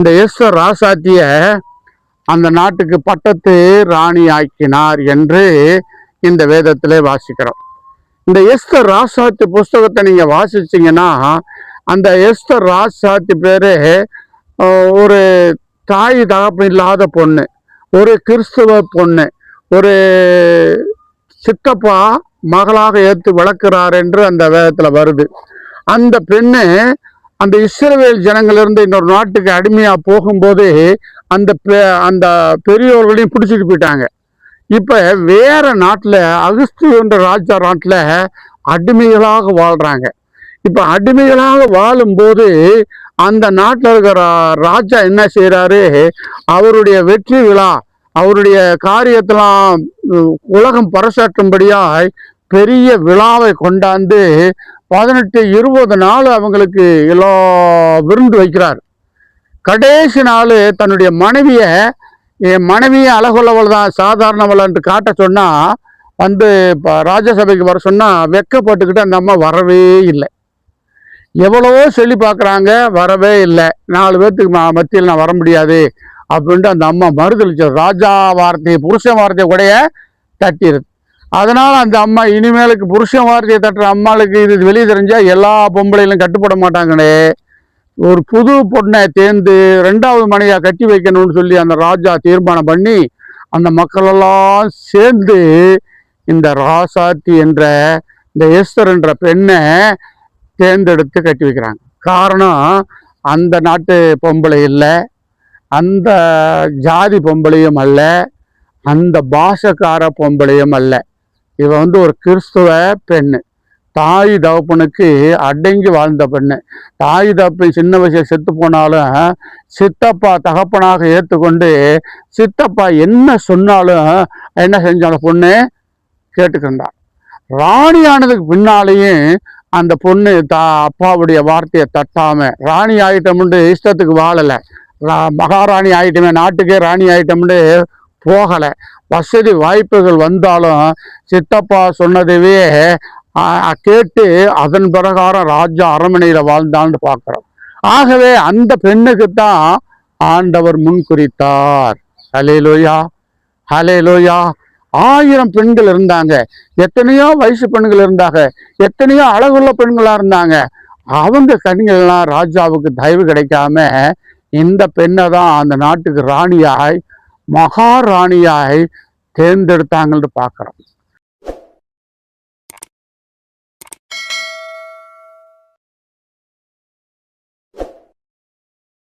இந்த எஸ்தர் ராசாத்திய அந்த நாட்டுக்கு பட்டத்து ராணி ஆக்கினார் என்று இந்த வேதத்திலே வாசிக்கிறோம். இந்த எஸ்தர் ராசாத்தி புஸ்தகத்தை நீங்க வாசிச்சீங்கன்னா அந்த எஸ்தர் ராசாத்தி பேரு ஒரு தாய் தகப்பு இல்லாத பொண்ணு, ஒரு கிறிஸ்துவ பொண்ணு, ஒரு சித்தப்பா மகளாக ஏற்று வளர்க்கிறார் என்று அந்த வேதத்துல வருது. அந்த பெண்ணு அந்த இஸ்ரவேல் ஜனங்களிலிருந்து இன்னொரு நாட்டுக்கு அடிமையா போகும்போது அந்த அந்த பெரியோர்களையும் பிடிச்சிட்டு போயிட்டாங்க. இப்ப வேற நாட்டுல அகஸ்து என்ற ராஜா நாட்டுல அடிமைகளாக வாழ்றாங்க. இப்ப அடிமைகளாக வாழும்போது அந்த நாட்டில் இருக்கிற ராஜா என்ன செய்யறாரு, அவருடைய வெற்றி விழா, அவருடைய காரியத்தெல்லாம் உலகம் பறைசாற்றும்படியாய் பெரிய விழாவை கொண்டாந்து 18-20 நாள் அவங்களுக்கு எல்லா விருந்து வைக்கிறார். கடைசி நாள் தன்னுடைய மனைவிய, என் மனைவியை அழகுள்ளவள் தான், சாதாரணவள் என்று காட்ட சொன்னா வந்து ராஜசபைக்கு வர சொன்னா வெக்கப்பட்டுக்கிட்டு அந்த அம்மா வரவே இல்லை. எவ்வளவோ சொல்லி பார்க்குறாங்க, வரவே இல்லை. 4 பேர்த்துக்கு மத்தியில் நான் வர முடியாது அப்படின்ட்டு அந்த அம்மா மறுதளிச்ச ராஜா வார்த்தையை, புருஷன் வார்த்தையை கூடைய தட்டிடுது. அதனால அந்த அம்மா இனிமேலுக்கு புருஷன் வார்த்தையை தட்டுற அம்மாளுக்கு இது வெளியே தெரிஞ்சா எல்லா பொம்பளைகளும் கட்டுப்பட மாட்டாங்களே, ஒரு புது பொண்ணை தேர்ந்து 2வது மனைவியா கட்டி வைக்கணும்னு சொல்லி அந்த ராஜா தீர்மானம் பண்ணி அந்த மக்களெல்லாம் சேர்ந்து இந்த ராசாத்தி என்ற இந்த எஸ்தர் என்ற பெண்ணை தேர்ந்தெடுத்து கட்டி வைக்கிறாங்க. காரணம், அந்த நாட்டு பொம்பளை இல்லை, அந்த ஜாதி பொம்பளையும் அல்ல, அந்த பாஷக்கார பொம்பளையும் அல்ல. இவ வந்து ஒரு கிறிஸ்துவ பெண்ணு, தாய் தகப்பனுக்கு அடங்கி வாழ்ந்த பெண்ணு. தாய் தகப்பன் சின்ன வயசுல செத்து போனாலும் சித்தப்பா தகப்பனாக ஏற்றுக்கொண்டு சித்தப்பா என்ன சொன்னாலும் என்ன செஞ்சாலும் பொண்ணு கேட்டுக்கின்றார். ராணி ஆனதுக்கு பின்னாலேயும் அந்த பொண்ணு அப்பாவுடைய வார்த்தையை தட்டாம ராணி ஆயிட்டோம்னு இஷ்டத்துக்கு வாழலை. மகாராணி ஆயிட்டமே, நாட்டுக்கே ராணி ஆயிட்டோம்னு போகலை. வசதி வாய்ப்புகள் வந்தாலும் சித்தப்பா சொன்னதவே கேட்டு அதன் பிரகாரம் ராஜா அரண்மனையில வாழ்ந்தான்னு பார்க்கிறோம். ஆகவே அந்த பெண்ணுக்குத்தான் ஆண்டவர் முன் குறித்தார். ஹல்லேலூயா, ஹல்லேலூயா. 1000 பெண்கள் இருந்தாங்க, எத்தனையோ வயசு பெண்கள் இருந்தாங்க, எத்தனையோ அழகுள்ள பெண்களா இருந்தாங்க. அவங்க கண்கள்லாம் ராஜாவுக்கு தயவு கிடைக்காம இந்த பெண்ணை தான் அந்த நாட்டுக்கு ராணியாய், மகாராணியாய் தேர்ந்தெடுத்தாங்கன்னு பார்க்கிறோம்.